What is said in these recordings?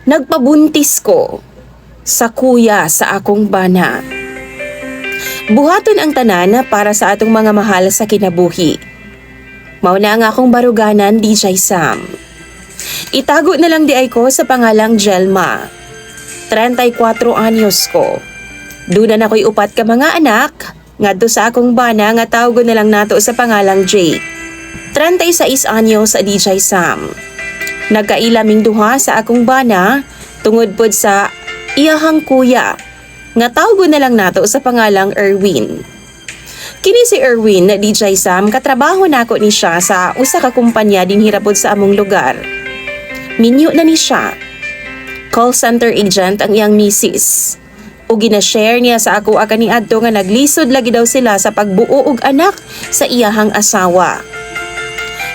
Nagpabuntis ko sa kuya sa akong bana. Buhaton ang tanan para sa atong mga mahal sa kinabuhi. Mauna ang akong baruganan, DJ Sam. Itago na lang di ay ko sa pangalang Jelma. 34 anyos ko. Duna na ko'y upat ka mga anak, ngadto sa akong bana nga tawgo na lang nato sa pangalang Jake. 36 anyos sa DJ Sam. Nagkailaming duha sa akong bana tungod pod sa iyahang kuya nga tawgo na lang nato sa pangalang Erwin. Kini si Erwin na DJ Sam katrabaho nako ni siya sa usa ka kumpanya dinhi pod sa among lugar. Minyo na ni siya. Call center agent ang iyang misis. O gina-share niya sa ako kaniadto nga naglisod lagi daw sila sa pagbuo og anak sa iyahang asawa.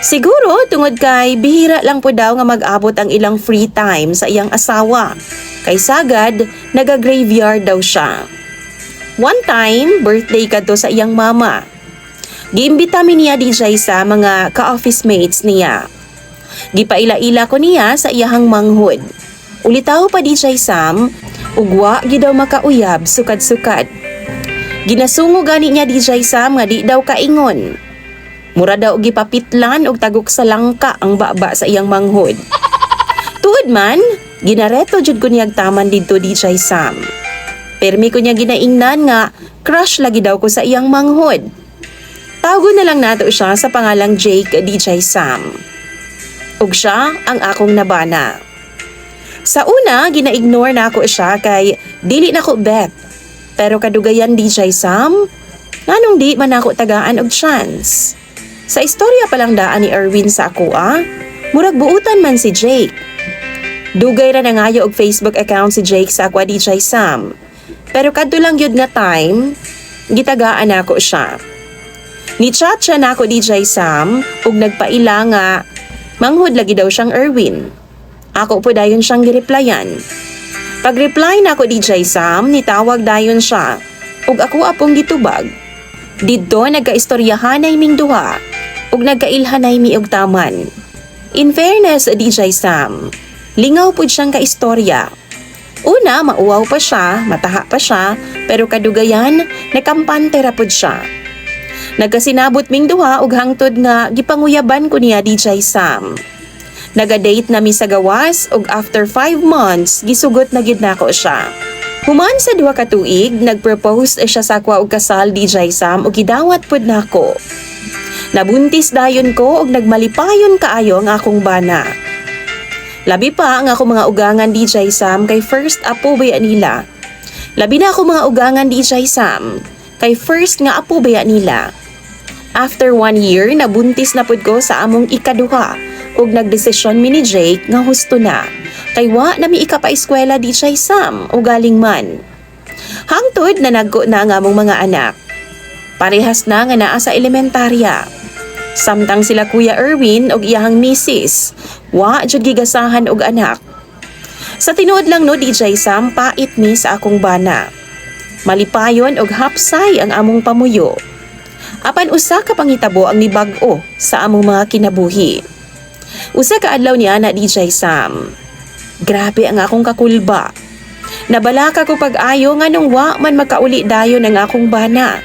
Siguro tungod kay bihira lang po daw nga mag-abot ang ilang free time sa iyang asawa. Kay sagad, naga-graveyard daw siya. One time, birthday kadto sa iyang mama. Giimbita mi niya DJ sa mga ka-office mates niya. Gipaila-ila ko niya sa iyahang manghod. Ulitaw pa DJ Sam, ugwa gi daw makauyab sukad-sukad. Ginasungo gani niya DJ Sam nga di daw kaingon. Mura daw gipapitlan og tagok sa langka ang baba sa iyang manghod. Tuod man, ginareto jud ko niyag taman didto DJ Sam. Permi ko niya ginaingnan nga crush lagi daw ko sa iyang manghod. Tawgo na lang nato siya sa pangalang Jake DJ Sam. Ug siya ang akong nabana. Sa una, gina-ignore na ako siya kay dili na ko bet. Pero kadugayan DJ Sam, nganong di man ako tagaan og chance. Sa istorya palang daan ni Erwin sa ako murag buutan man si Jake. Dugay ra nangayo og Facebook account si Jake sa ako DJ Sam. Pero kadto lang yun nga time, gitagaan ako siya. Ni-chat siya na ako DJ Sam ug nagpaila nga manghod lagi daw siyang Erwin. Ako po dayon siyang gireplyan. Pag-reply na ako DJ Sam, nitawag dayon siya ug ako apong gitubag. Didto nagkaistoryahanay ming duha ug nagkailhanay mi og taman. In fairness DJ Sam, lingaw pud siyang kaistorya. Una, mauwaw pa siya, mataha pa siya, pero kadugayan, nakampante ra pud siya. Nagkasinabot ming duha og hangtod nga gipanguyaban ko niya DJ Sam. Naga-date na mi sa gawas ug after 5 months, gisugot na gid nako siya. Human sa 2 ka tuig, nag-propose siya sa akwa og kasal DJ Sam ug gidawat pud nako. Nabuntis dayon ko ug nagmalipayon kaayo ang akong bana. Labi pa ang ako mga ugangan DJ Sam kay first apo baya nila. Labi na ako mga ugangan DJ Sam kay first nga apo baya nila. After 1 year, nabuntis na pud ko sa among ikaduha ug nagdesisyon mi ni Jake nga husto na. Kay wa na mi ikapa-eskwela DJ Sam o galing man. Hangtod na nagko na ang among mga anak. Parehas na nga naa sa elementarya. Samtang sila Kuya Erwin og iyahang misis, wa jud gigasahan og anak. Sa tinuod lang no DJ Sam, pait mi sa akong bana. Malipayon og hapsay ang among pamuyo. Apan usa ka pangitabo ang nibag-o sa among mga kinabuhi. Usa ka adlaw ni ana DJ Sam. Grabe ang akong kakulba. Nabalaka ko pag-ayo nga nung wa man makauli dayon ang akong bana.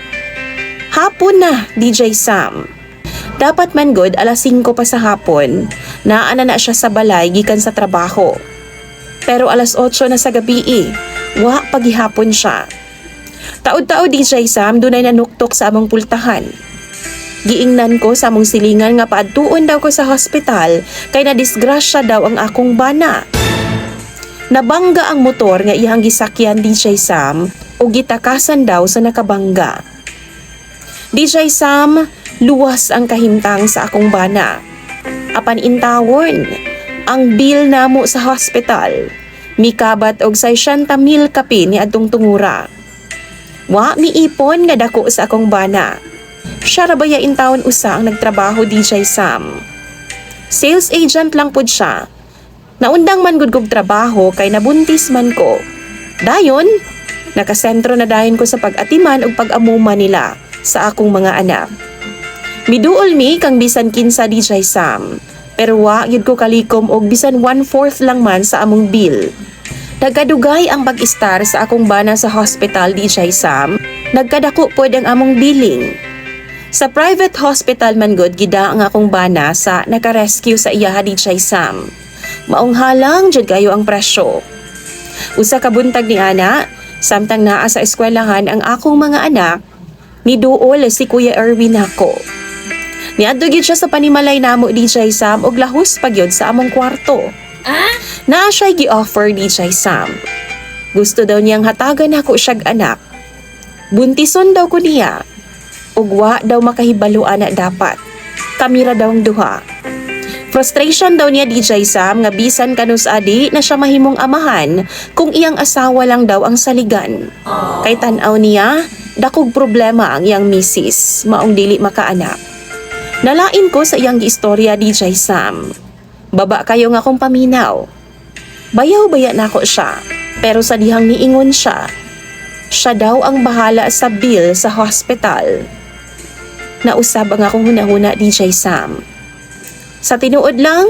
Hapon na DJ Sam. Dapat man god alas 5 pa sa hapon, naana na siya sa balay gikan sa trabaho. Pero alas 8 na sa gabi wa pagihapon siya. Taod-taod DJ Sam dunay nanuktok sa among pultahan. Giingnan ko sa among silingan nga paadtuon daw ko sa hospital kay nadisgrasya daw ang akong bana. Nabangga ang motor nga iyang gisakyan DJ Sam o gitakasan daw sa nakabangga. DJ Sam, luwas ang kahimtang sa akong bana. Apan intawon, ang bill namo sa hospital, mikabat og 60,000 kapi ni adtong tungura. Wa miipon nga dako sa akong bana. Siya rabaya in taon usa ang nagtrabaho DJ Sam. Sales agent lang pud siya. Naundang man gud kog trabaho kay nabuntis man ko. Dayon, nakasentro na dayon ko sa pag-atiman ug pag-amuma nila sa akong mga anak. Miduol mi kang bisan kinsa DJ Sam. Pero wa gyud ko kalikom og bisan 1/4 lang man sa among bill. Nagkadugay ang pag-istar sa akong bana sa hospital DJ Sam. Nagkadako pod ang among billing. Sa private hospital man gud gida ang akong bana sa naka-rescue sa iyaha DJ Sam. Maong halang jud kayo ang presyo. Usa ka buntag ni ana, samtang naa sa eskwelahan ang akong mga anak, niduol si Kuya Erwin ako. Niadto gid siya sa panimalay namo DJ Sam og lahos pagyod sa among kwarto. Naa siya'y gi-offer DJ Sam. Gusto daw niyang hatagan ako siyag anak. Buntison daw ko niya. Ug wa daw makahibaluan na dapat. Kamira daw ang duha. Frustration daw niya DJ Sam nga bisan kanus adi na siya mahimong amahan kung iyang asawa lang daw ang saligan. Kay tan-aw niya, dakog problema ang iyang misis, maong dili makaanak. Nalain ko sa iyang giistorya DJ Sam. Baba kayo nga akong paminaw. Bayaw-baya na ako siya, pero sa dihang niingon siya, siya daw ang bahala sa bill sa hospital. Nausab ang akong hunahuna DJ Sam. Sa tinuod lang,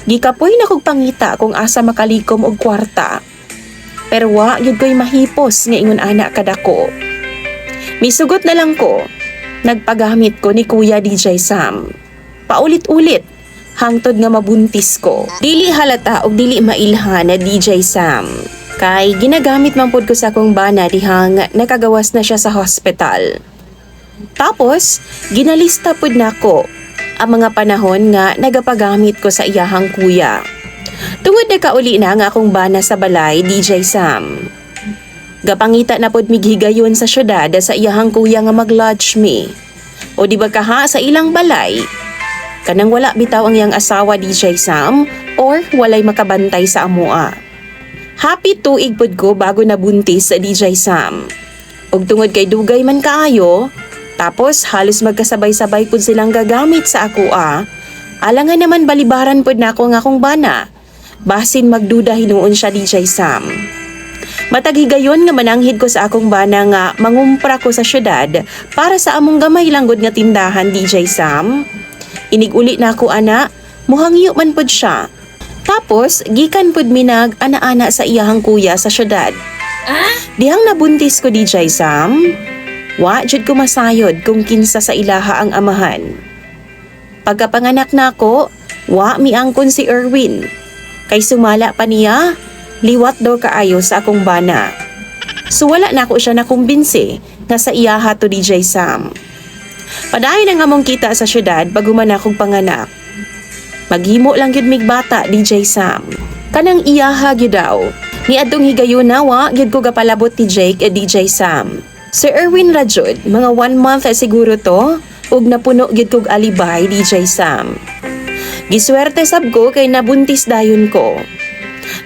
gikapoy na kog pangita kung asa makalikom og kwarta. Pero wa gyud ko'y mahipos nga ingon anak kadako. Misugot na lang ko, nagpagamit ko ni Kuya DJ Sam. Paulit-ulit, hangtod nga mabuntis ko. Dili halata og dili mailhan na DJ Sam. Kay ginagamit man pod ko sa akong bana dihang nakagawas na siya sa hospital. Tapos, ginalista pod nako ang mga panahon nga nagapagamit ko sa iyahang kuya. Tungod na kauli na nga akong bana sa balay, DJ Sam. Gapangita na pod mighigayon sa syudad sa iyahang kuya nga mag-lodge me. O di ba kaha sa ilang balay? Kanang wala bitaw ang iyang asawa DJ Sam or walay makabantay sa amoa. Happy tuig pod ko bago nabuntis sa DJ Sam. Og tungod kay dugay man kaayo, tapos halos magkasabay-sabay pod silang gagamit sa ako alangan naman balibaran pod nako nga akong bana. Basin magduda hinuon siya DJ Sam. Mataghigayon nga mananghid ko sa akong bana nga mangumpra ko sa syudad para sa among gamay langgod nga tindahan DJ Sam. Inig-uli na ako ana, muhangyo man pod siya. Tapos gikan pod minag ana-ana sa iyahang kuya sa syudad. Dihang nabuntis ko DJ Sam, wa jud ko masayod kung kinsa sa ilaha ang amahan. Pagkapanganak na ako, wa miangkon si Erwin. Kay sumala pa niya, liwat daw kaayo sa akong bana. So wala na ako siya nakumbinsi nga sa iyaha to DJ Sam. Padayon ang among kita sa syudad pag human akong panganak. Maghimo lang gyud mig bata DJ Sam. Kanang iyaha gyud daw. Niadtong higayon na wa gyud ko gapalabot ni Jake DJ Sam. Sir Erwin Rajud, mga 1 month siguro to, ug napuno gyud kog alibay DJ Sam. Giswerte sab ko kay nabuntis dayon ko.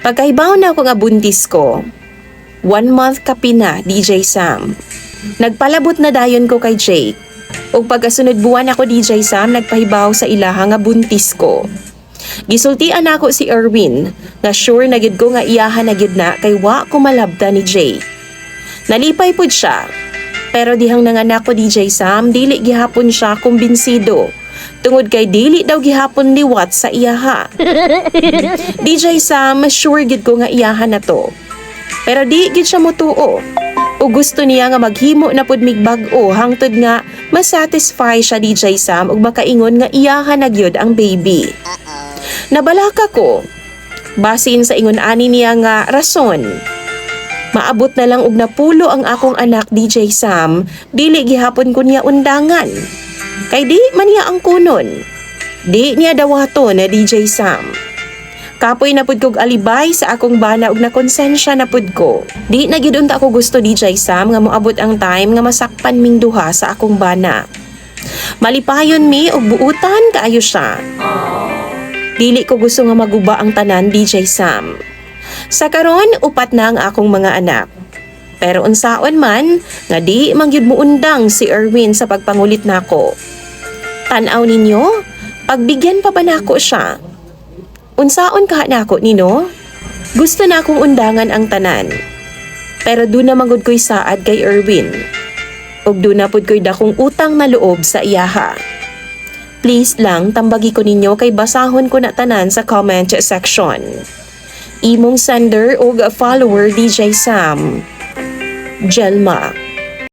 Pagkaibaw na ako nga buntis ko, 1 month kapi na DJ Sam. Nagpalabot na dayon ko kay Jake. Ug pagkasunod buwan ako DJ Sam nagpahibaw sa ilaha nga buntis ko. Gisultian ako si Erwin nga sure na gid ko nga iyaha na gid na kay wa ko malabta ni Jake. Nalipay pod siya. Pero dihang nanganak ko DJ Sam dili gihapon siya kumbinsido. Tungod kay dili daw gihapon liwat sa iyaha. DJ Sam, sure gid ko nga iyaha na to. Pero di gid siya motuo. O gusto niya nga maghimo na pud mig bag-o hangtod nga masatisfy siya DJ Sam ug makaingon nga iyaha na gyud ang baby. Nabalaka ko. Basin sa ingon ani niya nga rason. Maabot na lang og napulo ang akong anak DJ Sam, dili gihapon ko niya undangan. Kay di man niya ang kunon. Di niya dawato na DJ Sam. Kapoy na pud kog alibay sa akong bana ug nakonsensya na pud ko. Di na gid unta ako gusto DJ Sam nga moabot ang time nga masakpan ming duha sa akong bana. Malipayon mi og buutan kaayo siya. Dili ko gusto nga maguba ang tanan DJ Sam. Sa karon upat na ang akong mga anak. Pero unsaon man nga di mangyud mo undang si Erwin sa pagpangulit nako. Tan-aw ninyo, pagbigyan pa ba nako siya? Unsaon ka nako nino? Gusto na akong undangan ang tanan. Pero do na manggod ko'y saad kay Erwin. Ug do na pud ko'y dakong utang na loob sa iyaha. Please lang tambagi ko ninyo kay basahon ko na tanan sa comment section. Imong sender o follower DJ Sam. Jelma.